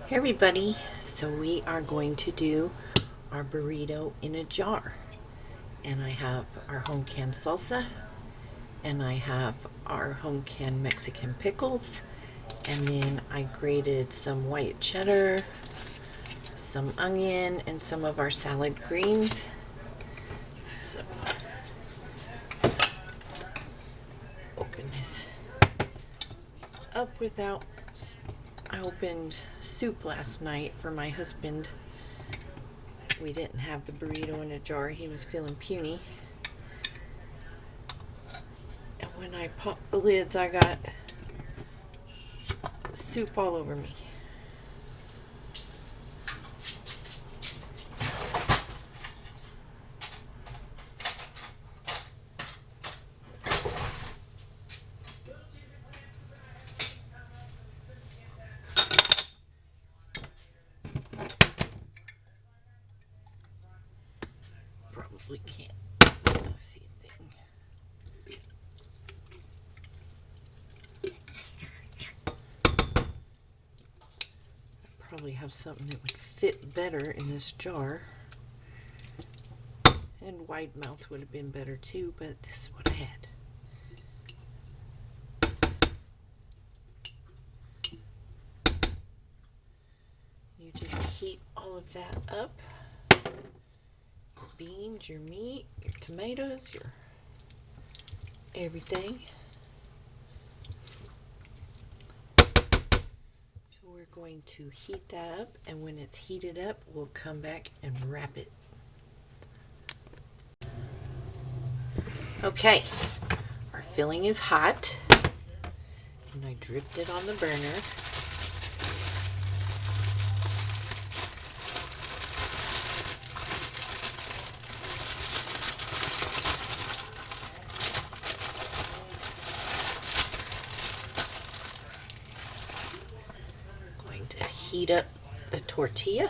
Hey everybody, so we are going to do our burrito in a jar. And I have our home canned salsa, and I have our home canned Mexican pickles, and then I grated some white cheddar, some onion, and some of our salad greens. So, open this up without. I opened soup last night for my husband. We didn't have the burrito in a jar. He was feeling puny. And when I popped the lids, I got soup all over me. Probably can't see a thing. Probably have something that would fit better in this jar. And wide mouth would have been better too, but this is what I had. You just heat all of that up. Your beans, your meat, your tomatoes, your everything. So we're going to heat that up, and when it's heated up, we'll come back and wrap it. Okay, our filling is hot, and I dripped it on the burner. Going to heat up the tortilla.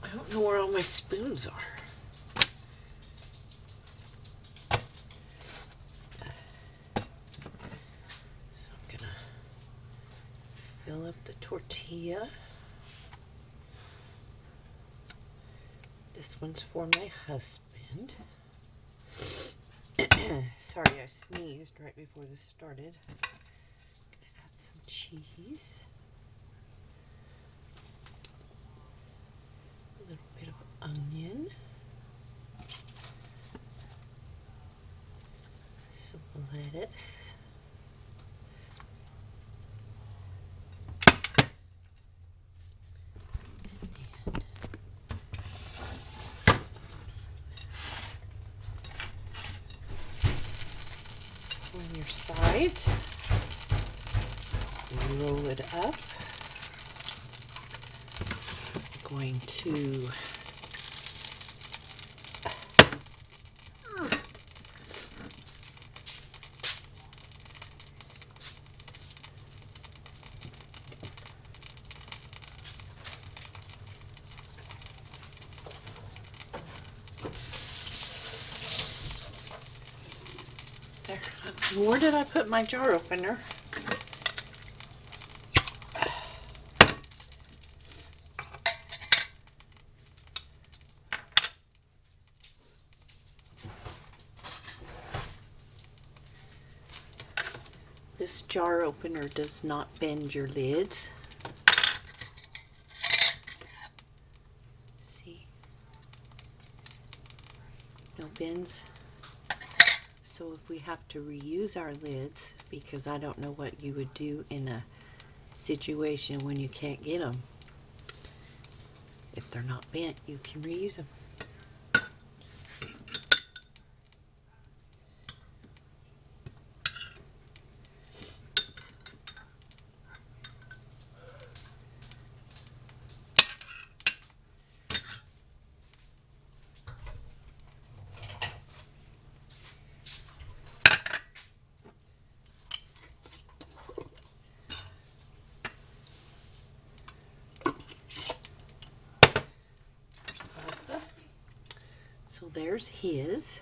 I don't know where all my spoons are. I'm gonna fill up the tortilla. This one's for my husband. Sorry, I sneezed right before this started. Gonna add some cheese. A little bit of onion. Some lettuce. On your sides, roll it up. I'm going to there. Where did I put my jar opener? This jar opener does not bend your lids. See? No bends. So if we have to reuse our lids, because I don't know what you would do in a situation when you can't get them. If they're not bent, you can reuse them. Salsa. So there's his.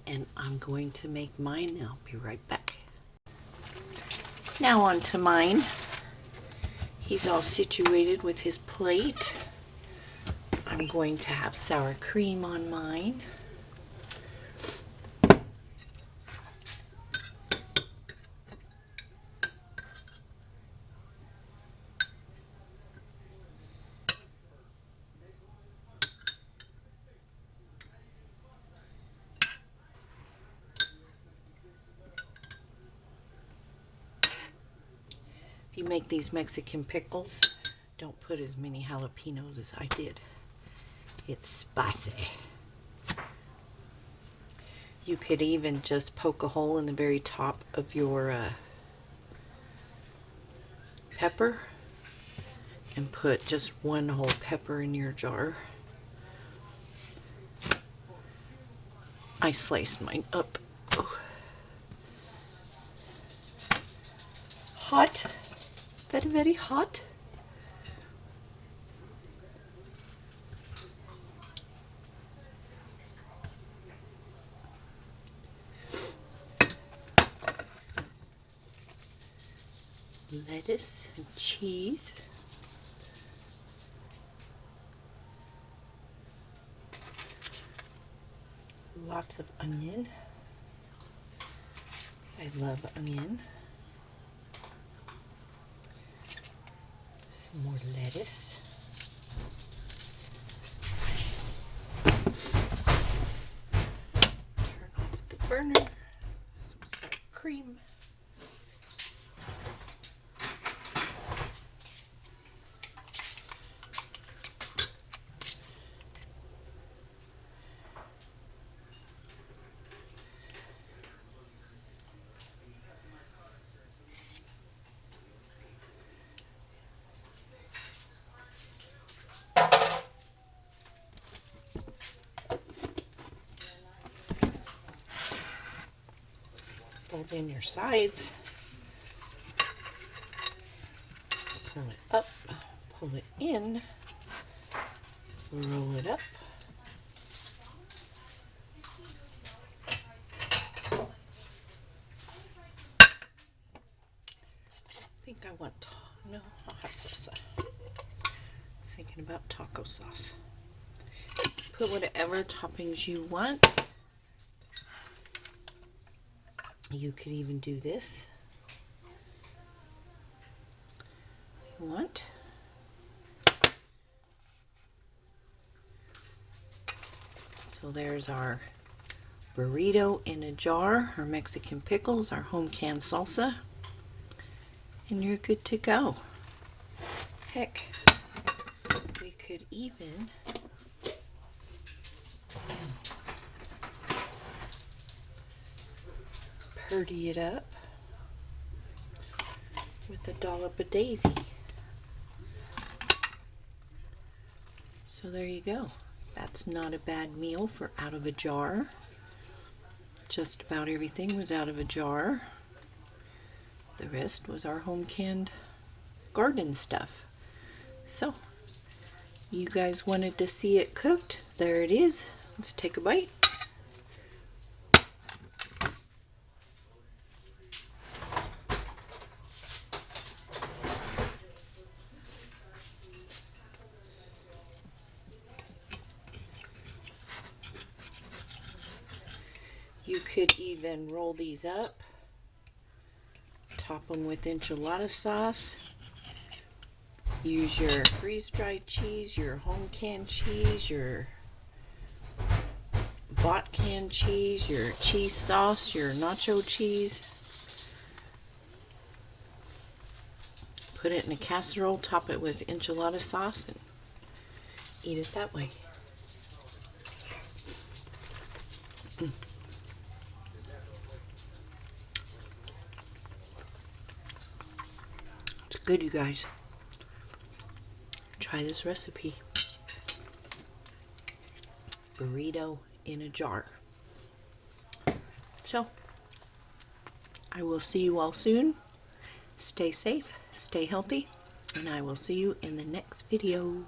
And I'm going to make mine now. Be right back. Now on to mine. He's all situated with his plate. I'm going to have sour cream on mine. If you make these Mexican pickles, don't put as many jalapenos as I did. It's spicy. You could even just poke a hole in the very top of your pepper and put just one whole pepper in your jar. I sliced mine up. Oh. Hot. Very, very hot. Lettuce and cheese. Lots of onion. I love onion. Some more lettuce. Turn off the burner. Some sour cream. Fold in your sides. Pull it up, pull it in, roll it up. I think I want, no, I'll have salsa. I was thinking about taco sauce. Put whatever toppings you want. You could even do this if you want. So there's our burrito in a jar, our Mexican pickles, our home canned salsa, and you're good to go. Heck, we could even purdy it up with a dollop of daisy. So there you go. That's not a bad meal for out of a jar. Just about everything was out of a jar. The rest was our home canned garden stuff. So, you guys wanted to see it cooked. There it is. Let's take a bite. You could even roll these up Top them with enchilada sauce. Use your freeze-dried cheese, your home canned cheese, your bought canned cheese, your cheese sauce, your nacho cheese. Put it in a casserole, top it with enchilada sauce, and eat it that way. It's good, you guys. Try this recipe. Burrito in a jar. So, I will see you all soon. Stay safe, stay healthy, and I will see you in the next video.